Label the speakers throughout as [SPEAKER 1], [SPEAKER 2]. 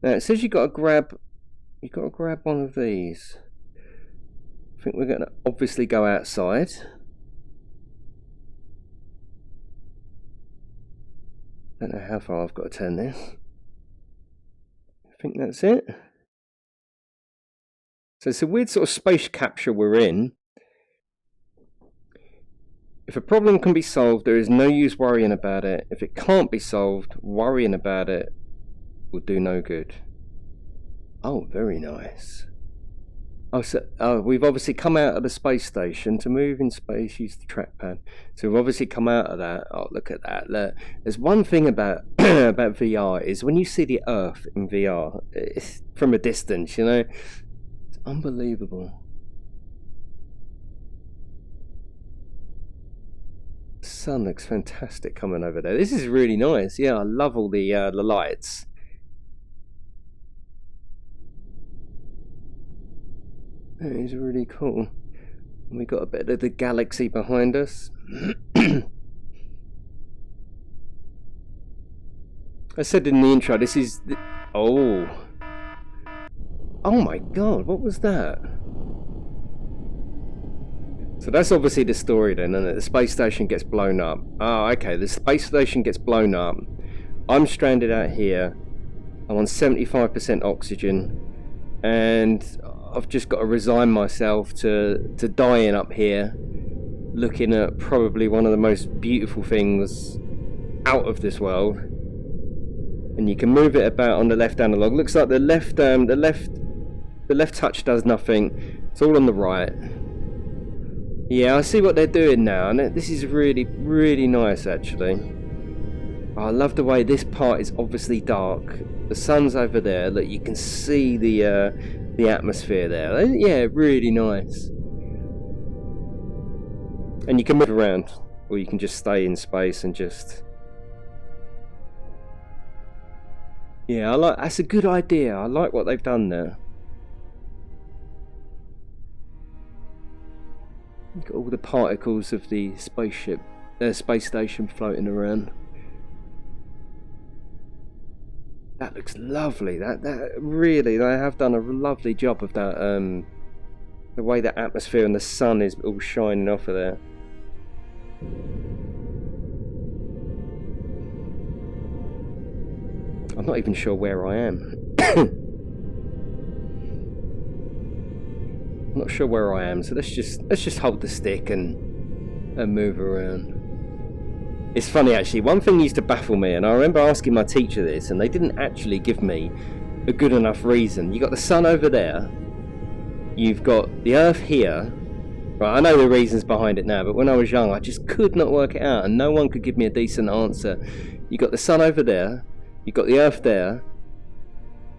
[SPEAKER 1] Now it says you've got to grab one of these. I think we're going to obviously go outside. Don't know how far I've got to turn this. I think that's it. So it's a weird sort of space capture we're in. If a problem can be solved, there is no use worrying about it. If it can't be solved, worrying about it will do no good. Oh, very nice. Oh, so we've obviously come out of the space station. To move in space, use the trackpad. So we've obviously come out of that. Oh, look at that. Look. There's one thing about about VR is when you see the Earth in VR, it's from a distance, you know, it's unbelievable. The sun looks fantastic coming over there. This is really nice. Yeah, I love all the lights. That is really cool. And we got a bit of the galaxy behind us. I said in the intro, this is the, oh my god, what was that? So that's obviously the story then, and the space station gets blown up. Oh, okay, the space station gets blown up. I'm stranded out here. I'm on 75% oxygen, and I've just got to resign myself to dying up here, looking at probably one of the most beautiful things out of this world. And you can move it about on the left analog. Looks like the left touch does nothing. It's all on the right. Yeah, I see what they're doing now, and this is really, really nice actually. I love the way this part is obviously dark. The sun's over there. Look, you can see the atmosphere there. Yeah, really nice. And you can move around, or you can just stay in space and just. Yeah, that's a good idea. I like what they've done there. You've got all the particles of the spaceship, space station floating around. That looks lovely. That really, they have done a lovely job of that. The way the atmosphere and the sun is all shining off of there. I'm not even sure where I am. I'm not sure where I am, so let's just hold the stick and move around. It's funny actually, one thing used to baffle me, and I remember asking my teacher this, and they didn't actually give me a good enough reason. You got the sun over there, you've got the Earth here. Right, I know the reasons behind it now, but when I was young I just could not work it out, and no one could give me a decent answer. You got the sun over there, you've got the Earth there,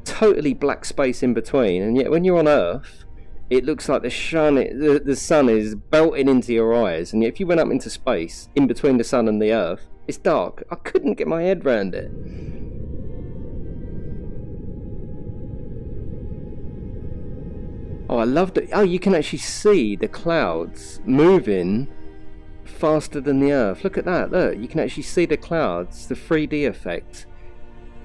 [SPEAKER 1] totally black space in between, and yet when you're on Earth, it looks like the sun is belting into your eyes, and yet if you went up into space, in between the sun and the Earth, it's dark. I couldn't get my head around it. Oh, I loved it. Oh, you can actually see the clouds moving faster than the Earth. Look at that, look, you can actually see the clouds, the 3D effect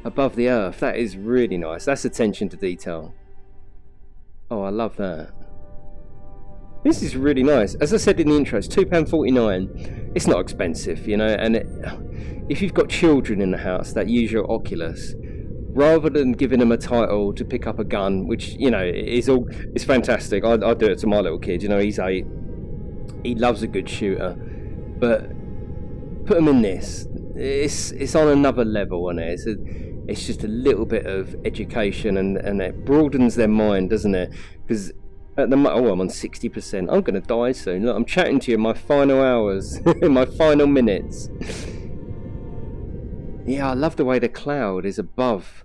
[SPEAKER 1] above the Earth. That is really nice. That's attention to detail. Oh, I love that. This is really nice. As I said in the intro, it's £2.49. It's not expensive, you know, and if you've got children in the house that use your Oculus, rather than giving them a title to pick up a gun, which, you know, it's fantastic. I do it to my little kid, you know, he's 8. He loves a good shooter. But put them in this. It's on another level, and it's just a little bit of education, and it broadens their mind, doesn't it? Because at the moment, I'm on 60%. I'm going to die soon. Look, I'm chatting to you in my final hours, in my final minutes. Yeah, I love the way the cloud is above.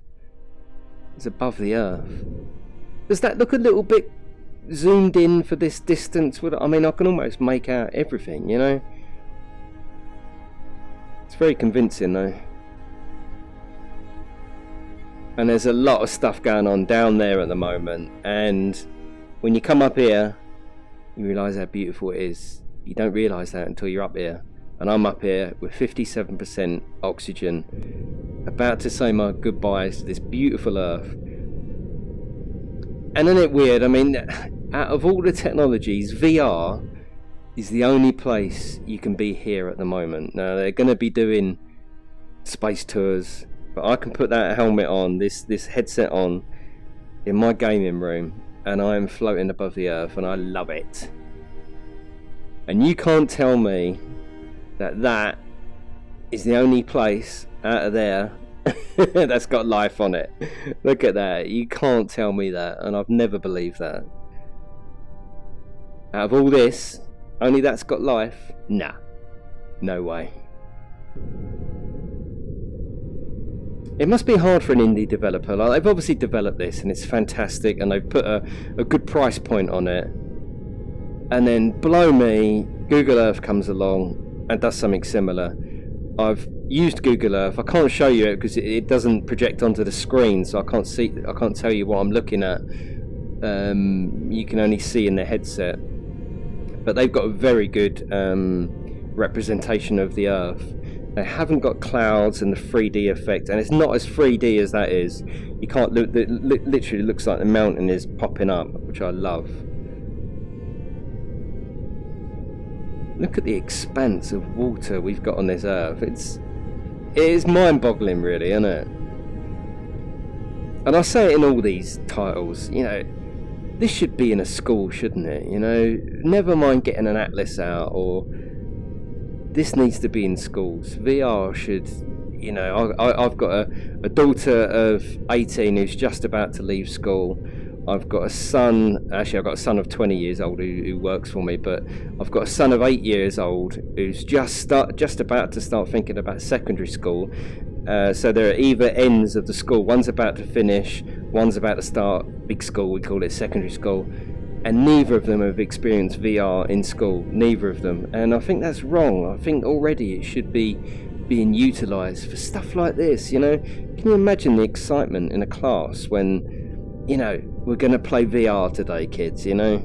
[SPEAKER 1] It's above the Earth. Does that look a little bit zoomed in for this distance? I mean, I can almost make out everything, you know? It's very convincing though. And there's a lot of stuff going on down there at the moment, and when you come up here you realise how beautiful it is. You don't realise that until you're up here, and I'm up here with 57% oxygen, about to say my goodbyes to this beautiful Earth. And isn't it weird? I mean, out of all the technologies, VR is the only place you can be here at the moment. Now, they're going to be doing space tours, but I can put that helmet on, this headset on, in my gaming room, and I am floating above the earth, and I love it. And you can't tell me that that is the only place out of there that's got life on it. Look at that. You can't tell me that, and I've never believed that. Out of all this, only that's got life? Nah, no way. It must be hard for an indie developer. Like, they've obviously developed this and it's fantastic, and they've put a good price point on it, and then below me Google Earth comes along and does something similar. I've used Google Earth. I can't show you it because it doesn't project onto the screen, so I can't tell you what I'm looking at. You can only see in the headset, but they've got a very good representation of the Earth. They haven't got clouds and the 3D effect, and it's not as 3D as that is. You can't look. It literally looks like the mountain is popping up, which I love. Look at the expanse of water we've got on this Earth. It is mind-boggling, really, isn't it? And I say it in all these titles, you know, this should be in a school, shouldn't it? You know, never mind getting an atlas out, or this needs to be in schools. VR should, you know, I've got a daughter of 18 who's just about to leave school. I've got a son, actually I've got a son of 20 years old who works for me, but I've got a son of 8 years old who's just about to start thinking about secondary school. So there are either ends of the school. One's about to finish, one's about to start big school, we call it secondary school, and neither of them have experienced VR in school, neither of them. And I think that's wrong. I think already it should be being utilised for stuff like this, you know. Can you imagine the excitement in a class when, you know, we're going to play VR today, kids, you know?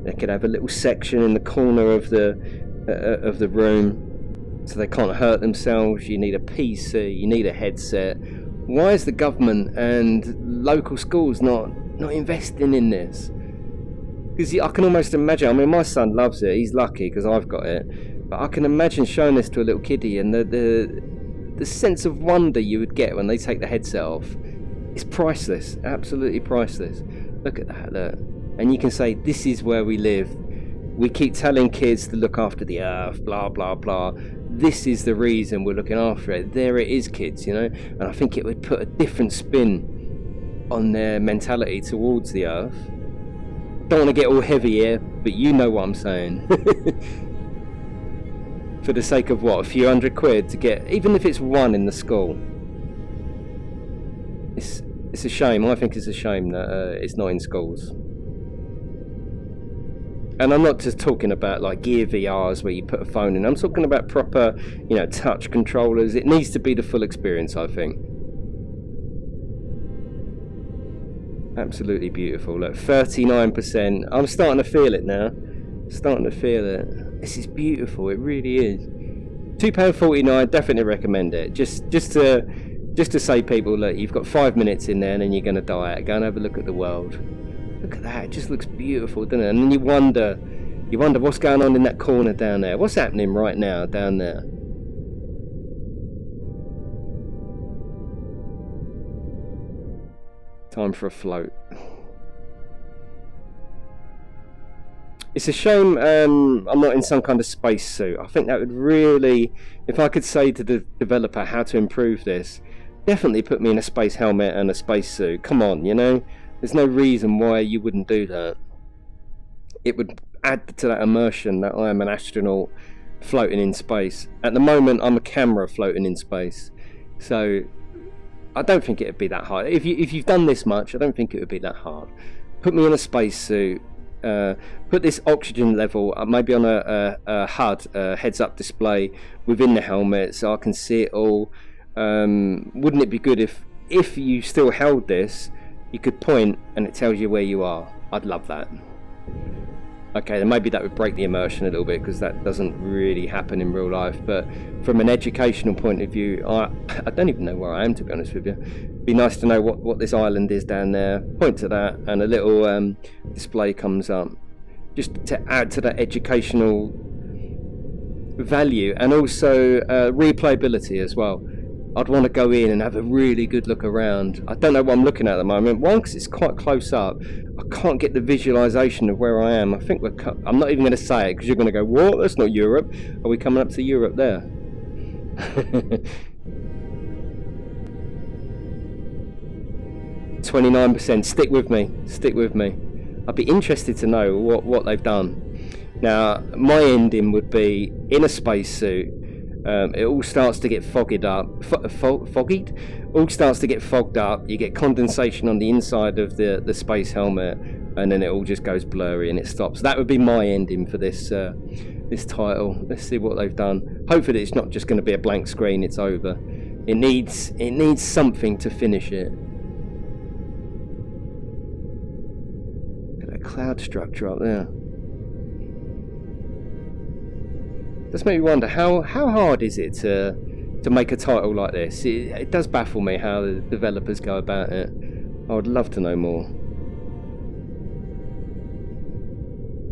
[SPEAKER 1] They could have a little section in the corner of the room so they can't hurt themselves. You need a PC, you need a headset. Why is the government and local schools not investing in this? Because I can almost imagine, I mean, my son loves it, he's lucky because I've got it, but I can imagine showing this to a little kiddie, and the sense of wonder you would get when they take the headset off is priceless, absolutely priceless. Look at that, look. And you can say, this is where we live. We keep telling kids to look after the Earth, blah, blah, blah. This is the reason we're looking after it. There it is, kids, you know. And I think it would put a different spin on their mentality towards the Earth. Don't want to get all heavy here, but you know what I'm saying. For the sake of what? A few £100 to get, even if it's one in the school. It's a shame. I think it's a shame that it's not in schools. And I'm not just talking about like Gear VRs where you put a phone in. I'm talking about proper, you know, touch controllers. It needs to be the full experience, I think. Absolutely beautiful. Look, 39%. I'm starting to feel it now. Starting to feel it. This is beautiful. It really is. £2.49. Definitely recommend it. Just to say, people, look, you've got 5 minutes in there and then you're going to die out. Go and have a look at the world. Look at that. It just looks beautiful, doesn't it? And then you wonder what's going on in that corner down there. What's happening right now down there? Time for a float. It's a shame I'm not in some kind of space suit. I think that would really, if I could say to the developer how to improve this, definitely put me in a space helmet and a space suit. Come on, you know? There's no reason why you wouldn't do that. It would add to that immersion that I am an astronaut floating in space. At the moment, I'm a camera floating in space. So I don't think it would be that hard. If you've done this much, I don't think it would be that hard. Put me in a space suit. Put this oxygen level maybe on a HUD, heads-up display within the helmet, so I can see it all. Wouldn't it be good if you still held this, you could point and it tells you where you are? I'd love that. Okay, then maybe that would break the immersion a little bit, because that doesn't really happen in real life. But from an educational point of view, I don't even know where I am, to be honest with you. It'd be nice to know what this island is down there. Point to that, and a little display comes up, just to add to that educational value, and also replayability as well. I'd want to go in and have a really good look around. I don't know what I'm looking at the moment. One, because it's quite close up. I can't get the visualization of where I am. I think I'm not even going to say it, because you're going to go, what? That's not Europe. Are we coming up to Europe there? 29%. Stick with me. Stick with me. I'd be interested to know what they've done. Now, my ending would be in a spacesuit. It all starts to get foggied up. Foggied? All starts to get fogged up. You get condensation on the inside of the space helmet, and then it all just goes blurry and it stops. That would be my ending for this this title. Let's see what they've done. Hopefully, it's not just going to be a blank screen. It's over. It needs something to finish it. Look at that cloud structure up there. Does make me wonder how hard is it to make a title like this. It does baffle me how the developers go about it. I would love to know more.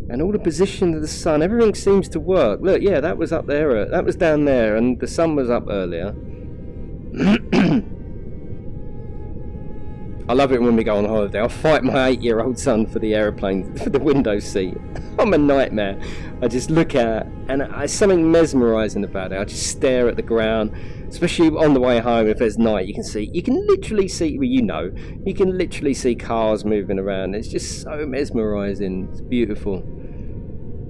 [SPEAKER 1] And all the position of the sun, everything seems to work. Look, yeah, that was up there, that was down there, and the sun was up earlier. I love it when we go on holiday. I'll fight my 8-year-old son for the aeroplane, for the window seat. I'm a nightmare. I just look at it, and there's something mesmerising about it. I just stare at the ground, especially on the way home. If there's night, you can literally see, well, you can literally see cars moving around. It's just so mesmerising. It's beautiful.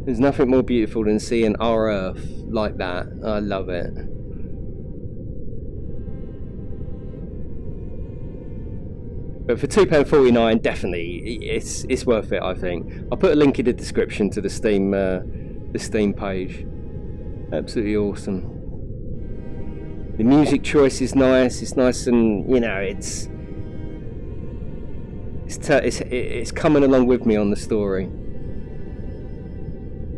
[SPEAKER 1] There's nothing more beautiful than seeing our Earth like that. I love it. But for £2.49, definitely, it's worth it. I think I'll put a link in the description to the Steam page. Absolutely awesome. The music choice is nice. It's nice, and it's coming along with me on the story.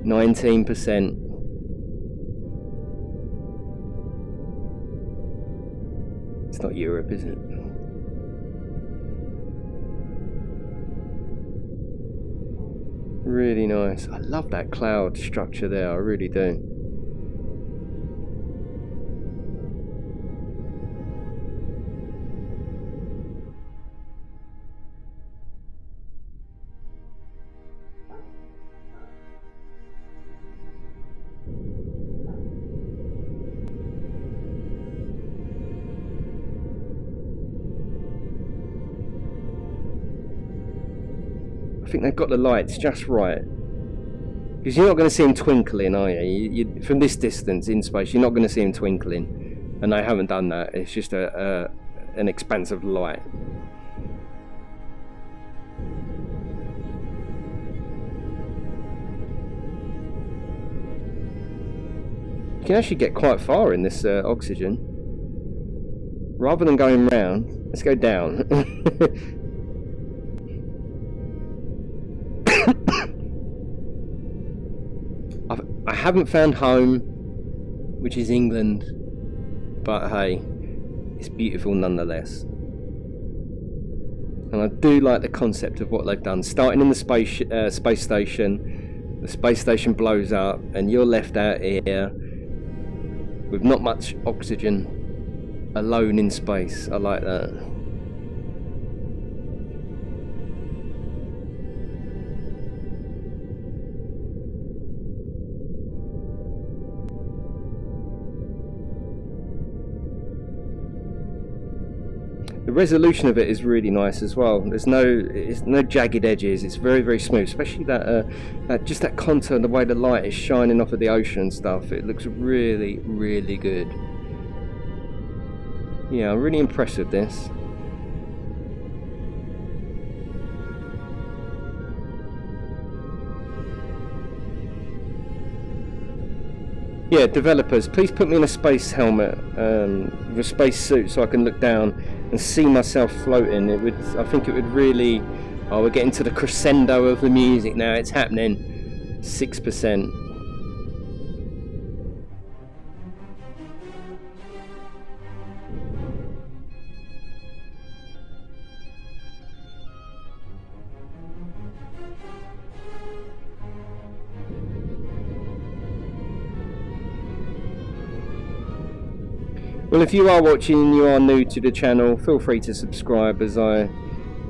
[SPEAKER 1] 19%. It's not Europe, is it? Really nice. I love that cloud structure there, I really do. I think they've got the lights just right, because you're not going to see them twinkling, are you? From this distance in space, you're not going to see them twinkling, and they haven't done that. It's just an expansive light. You can actually get quite far in this oxygen. Rather than going round, let's go down. I haven't found home, which is England, but hey, it's beautiful nonetheless. And I do like the concept of what they've done. Starting in the space station, the space station blows up, and you're left out here with not much oxygen, alone in space. I like that. The resolution of it is really nice as well. It's no jagged edges. It's very, very smooth, especially just that contour, the way the light is shining off of the ocean and stuff. It looks really, really good. Yeah, I'm really impressed with this. Yeah, developers, please put me in a space helmet, with a space suit, so I can look down and see myself floating. It would, I think it would really. Oh, we're getting to the crescendo of the music now. It's happening. 6%. Well, if you are watching and you are new to the channel, feel free to subscribe as I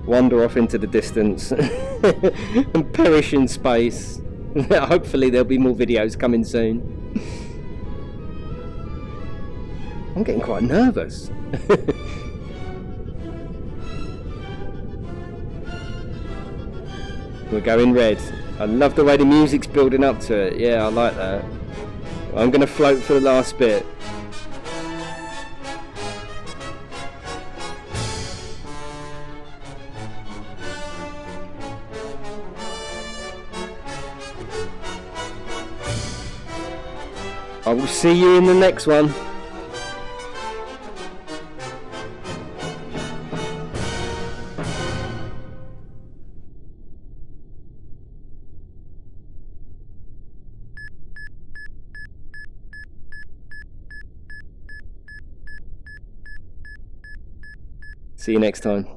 [SPEAKER 1] wander off into the distance and perish in space. Hopefully there'll be more videos coming soon. I'm getting quite nervous. We're going red. I love the way the music's building up to it. Yeah, I like that. I'm going to float for the last bit. I will see you in the next one. See you next time.